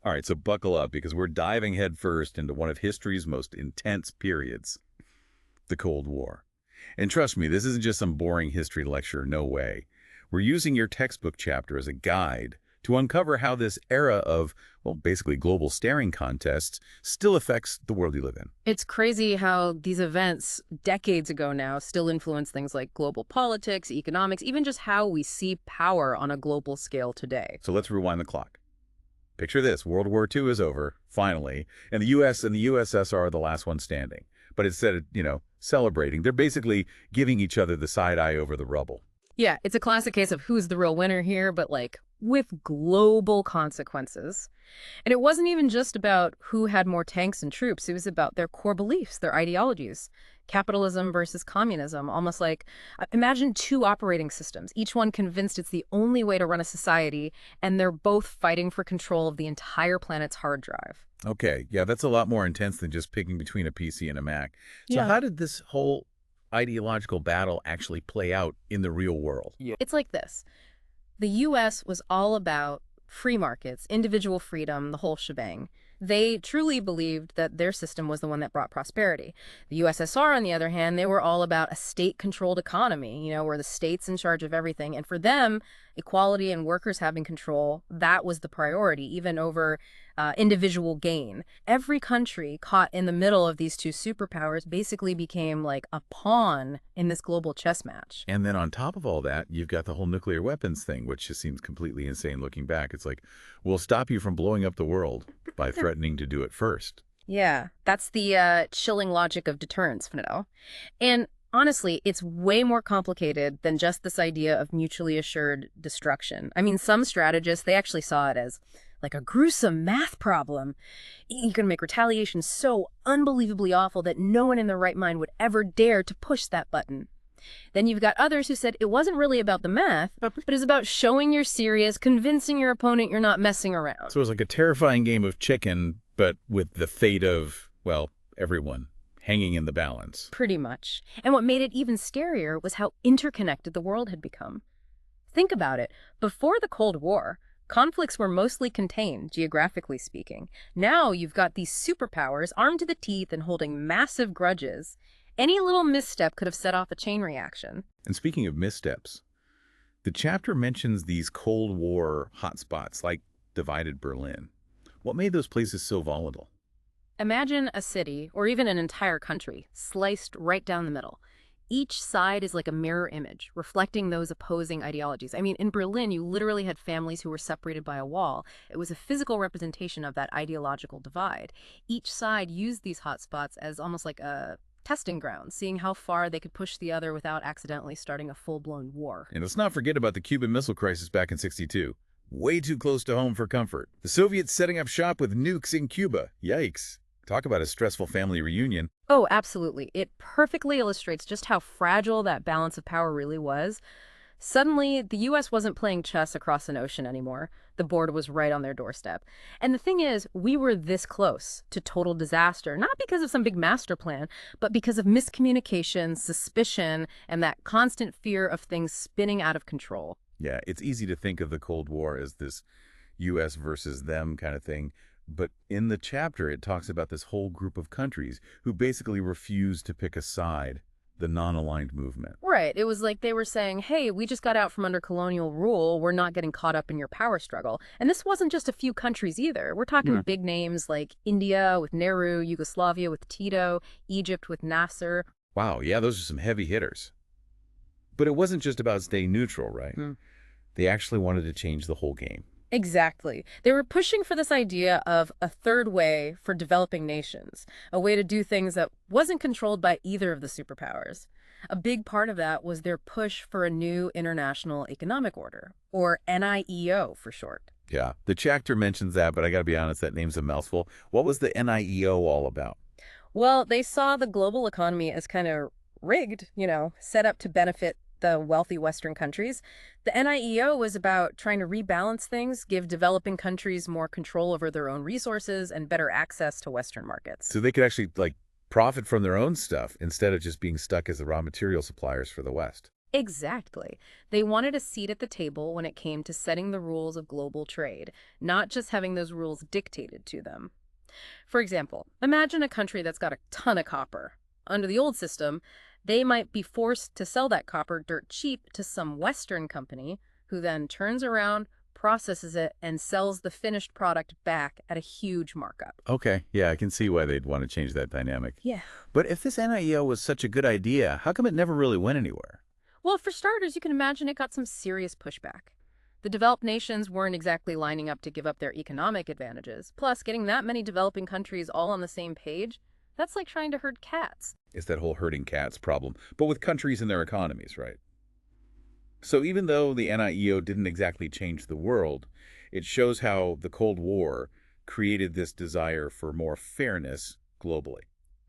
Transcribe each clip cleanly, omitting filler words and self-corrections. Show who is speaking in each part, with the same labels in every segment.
Speaker 1: All right, so buckle up because we're diving headfirst into one of history's most intense periods, the Cold War. And trust me, this isn't just some boring history lecture, no way. We're using your textbook chapter as a guide to uncover how this era of, well, basically global staring contests still affects the world you live in.
Speaker 2: It's crazy how these events, decades ago now, still influence things like global politics, economics, even just how we see power on a global scale today.
Speaker 1: So let's rewind the clock. Picture this, World War II is over, finally, and the U.S. and the USSR are the last one standing. But instead of, celebrating, they're basically giving each other the side eye over the rubble.
Speaker 2: Yeah, it's a classic case of who's the real winner here, but like with global consequences. And it wasn't even just about who had more tanks and troops. It was about their core beliefs, their ideologies. Capitalism versus communism, almost like imagine two operating systems, each one convinced it's the only way to run a society, and they're both fighting for control of the entire planet's hard drive.
Speaker 1: Okay, yeah, that's a lot more intense than just picking between a PC and a Mac. So
Speaker 2: Yeah.
Speaker 1: how did this whole ideological battle actually play out in the real world?
Speaker 2: It's like this. The US was all about free markets, individual freedom, the whole shebang. They truly believed that their system was the one that brought prosperity. The USSR, on the other hand, they were all about a state-controlled economy, where the state's in charge of everything. And for them, equality and workers having control, that was the priority, even over individual gain. Every country caught in the middle of these two superpowers basically became like a pawn in this global chess match.
Speaker 1: And then on top of all that, you've got the whole nuclear weapons thing, which just seems completely insane looking back. It's like, we'll stop you from blowing up the world by threatening to do it first.
Speaker 2: Yeah, that's the chilling logic of deterrence, And honestly, it's way more complicated than just this idea of mutually assured destruction. I mean, some strategists, they actually saw it as like a gruesome math problem. You can make retaliation so unbelievably awful that no one in their right mind would ever dare to push that button. Then you've got others who said it wasn't really about the math, but it's about showing you're serious, convincing your opponent you're not messing around.
Speaker 1: So it was like a terrifying game of chicken, but with the fate of, well, everyone hanging in the balance.
Speaker 2: Pretty much. And what made it even scarier was how interconnected the world had become. Think about it. Before the Cold War, conflicts were mostly contained, geographically speaking. Now you've got these superpowers armed to the teeth and holding massive grudges. Any little misstep could have set off a chain reaction.
Speaker 1: And speaking of missteps, the chapter mentions these Cold War hotspots like divided Berlin. What made those places so volatile?
Speaker 2: Imagine a city, or even an entire country, sliced right down the middle. Each side is like a mirror image, reflecting those opposing ideologies. I mean, in Berlin, you literally had families who were separated by a wall. It was a physical representation of that ideological divide. Each side used these hotspots as almost like a testing ground, seeing how far they could push the other without accidentally starting a full-blown war.
Speaker 1: And let's not forget about the Cuban Missile Crisis back in '62. Way too close to home for comfort. The Soviets setting up shop with nukes in Cuba. Yikes. Talk about a stressful family reunion.
Speaker 2: Oh, absolutely. It perfectly illustrates just how fragile that balance of power really was. Suddenly, the U.S. wasn't playing chess across an ocean anymore. The board was right on their doorstep. And the thing is, we were this close to total disaster, not because of some big master plan, but because of miscommunication, suspicion, and that constant fear of things spinning out of control.
Speaker 1: Yeah, it's easy to think of the Cold War as this U.S. versus them kind of thing. But in the chapter, it talks about this whole group of countries who basically refused to pick a side, the non-aligned movement.
Speaker 2: Right. It was like they were saying, hey, we just got out from under colonial rule. We're not getting caught up in your power struggle. And this wasn't just a few countries either. We're talking big names like India with Nehru, Yugoslavia with Tito, Egypt with Nasser.
Speaker 1: Wow, yeah, those are some heavy hitters. But it wasn't just about staying neutral, right? They actually wanted to change the whole game.
Speaker 2: Exactly. They were pushing for this idea of a third way for developing nations, a way to do things that wasn't controlled by either of the superpowers. A big part of that was their push for a new international economic order, or NIEO for short.
Speaker 1: Yeah, the chapter mentions that, but I gotta be honest, that name's a mouthful. What was the NIEO all about?
Speaker 2: Well, they saw the global economy as kind of rigged, set up to benefit the wealthy Western countries. The NIEO was about trying to rebalance things, give developing countries more control over their own resources and better access to Western markets.
Speaker 1: So they could actually, profit from their own stuff instead of just being stuck as the raw material suppliers for the West.
Speaker 2: Exactly. They wanted a seat at the table when it came to setting the rules of global trade, not just having those rules dictated to them. For example, imagine a country that's got a ton of copper. Under the old system, they might be forced to sell that copper dirt cheap to some Western company who then turns around, processes it, and sells the finished product back at a huge markup.
Speaker 1: Okay, yeah, I can see why they'd want to change that dynamic.
Speaker 2: Yeah.
Speaker 1: But if this NIEO was such a good idea, how come it never really went anywhere?
Speaker 2: Well, for starters, you can imagine it got some serious pushback. The developed nations weren't exactly lining up to give up their economic advantages. Plus, getting that many developing countries all on the same page, that's like trying to herd cats.
Speaker 1: It's that whole herding cats problem, but with countries and their economies, right? So even though the NIEO didn't exactly change the world, it shows how the Cold War created this desire for more fairness globally.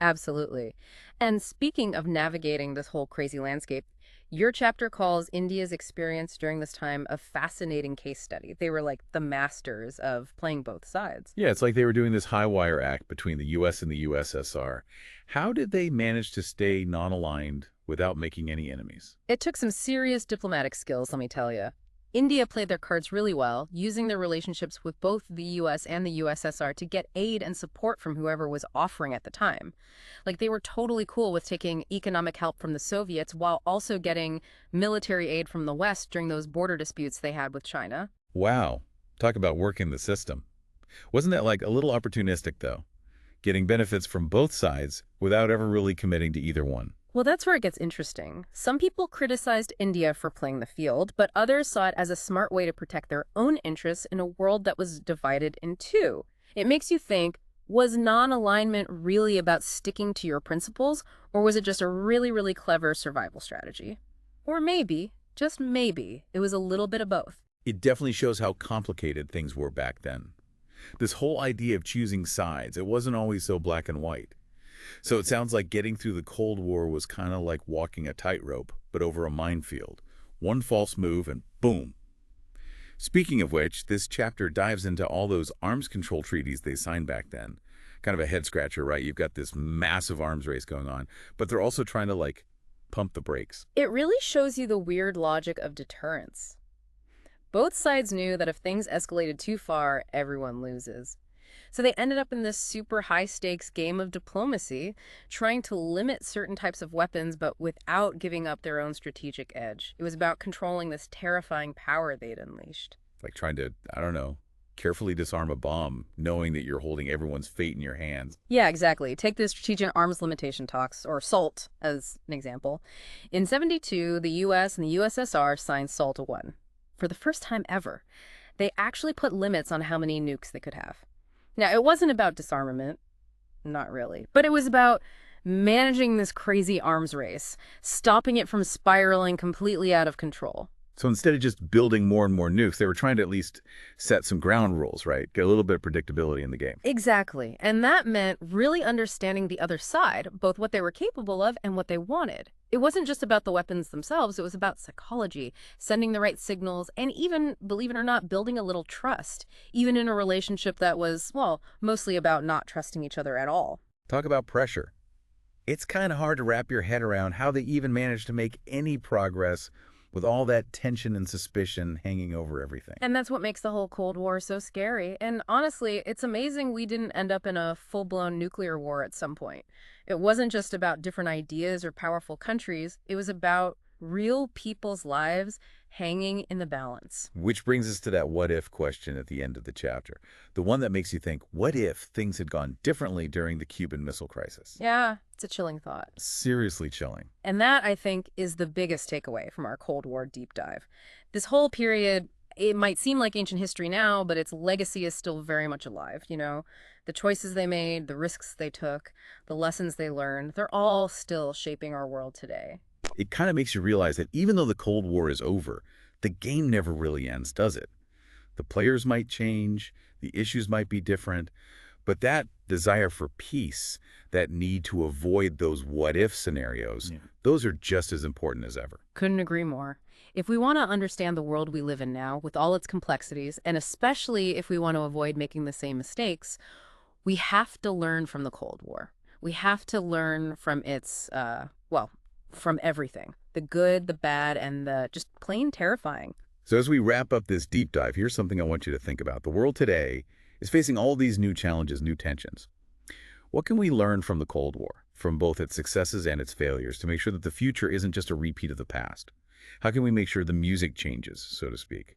Speaker 2: Absolutely. And speaking of navigating this whole crazy landscape, your chapter calls India's experience during this time a fascinating case study. They were like the masters of playing both sides.
Speaker 1: Yeah, it's like they were doing this high wire act between the US and the USSR. How did they manage to stay non-aligned without making any enemies?
Speaker 2: It took some serious diplomatic skills, let me tell you. India played their cards really well, using their relationships with both the US and the USSR to get aid and support from whoever was offering at the time. Like, they were totally cool with taking economic help from the Soviets while also getting military aid from the West during those border disputes they had with China.
Speaker 1: Wow, talk about working the system. Wasn't that like a little opportunistic, though? Getting benefits from both sides without ever really committing to either one.
Speaker 2: Well, that's where it gets interesting. Some people criticized India for playing the field, but others saw it as a smart way to protect their own interests in a world that was divided in two. It makes you think, was non-alignment really about sticking to your principles, or was it just a really, really clever survival strategy? Or maybe, just maybe, it was a little bit of both.
Speaker 1: It definitely shows how complicated things were back then. This whole idea of choosing sides, it wasn't always so black and white. So it sounds like getting through the Cold War was kind of like walking a tightrope, but over a minefield. One false move and boom. Speaking of which, this chapter dives into all those arms control treaties they signed back then. Kind of a head scratcher, right? You've got this massive arms race going on, but they're also trying to like pump the brakes.
Speaker 2: It really shows you the weird logic of deterrence. Both sides knew that if things escalated too far, everyone loses. So they ended up in this super high-stakes game of diplomacy, trying to limit certain types of weapons, but without giving up their own strategic edge. It was about controlling this terrifying power they'd unleashed.
Speaker 1: Like trying to, I don't know, carefully disarm a bomb, knowing that you're holding everyone's fate in your hands.
Speaker 2: Yeah, exactly. Take the Strategic Arms Limitation Talks, or SALT, as an example. In '72, the U.S. and the USSR signed SALT I. For the first time ever, they actually put limits on how many nukes they could have. Now, it wasn't about disarmament, not really, but it was about managing this crazy arms race, stopping it from spiraling completely out of control.
Speaker 1: So instead of just building more and more nukes, they were trying to at least set some ground rules, right? Get a little bit of predictability in the game.
Speaker 2: Exactly. And that meant really understanding the other side, both what they were capable of and what they wanted. It wasn't just about the weapons themselves, it was about psychology, sending the right signals, and even, believe it or not, building a little trust, even in a relationship that was, well, mostly about not trusting each other at all.
Speaker 1: Talk about pressure. It's kind of hard to wrap your head around how they even managed to make any progress with all that tension and suspicion hanging over everything.
Speaker 2: And that's what makes the whole Cold War so scary. And honestly, it's amazing we didn't end up in a full-blown nuclear war at some point. It wasn't just about different ideas or powerful countries. It was about real people's lives hanging in the balance.
Speaker 1: Which brings us to that what-if question at the end of the chapter. The one that makes you think, what if things had gone differently during the Cuban Missile Crisis?
Speaker 2: Yeah, it's a chilling thought.
Speaker 1: Seriously chilling.
Speaker 2: And that, I think, is the biggest takeaway from our Cold War deep dive. This whole period, it might seem like ancient history now, but its legacy is still very much alive, you know? The choices they made, the risks they took, the lessons they learned, they're all still shaping our world today.
Speaker 1: It kind of makes you realize that even though the Cold War is over, the game never really ends, does it? The players might change, the issues might be different, but that desire for peace, that need to avoid those what-if scenarios, those are just as important as ever.
Speaker 2: Couldn't agree more. If we want to understand the world we live in now, with all its complexities, and especially if we want to avoid making the same mistakes, we have to learn from the Cold War. We have to learn from its, well, from everything. The good, the bad, and the just plain terrifying.
Speaker 1: So as we wrap up this deep dive, here's something I want you to think about. The world today is facing all these new challenges, new tensions. What can we learn from the Cold War, from both its successes and its failures, to make sure that the future isn't just a repeat of the past? How can we make sure the music changes, so to speak?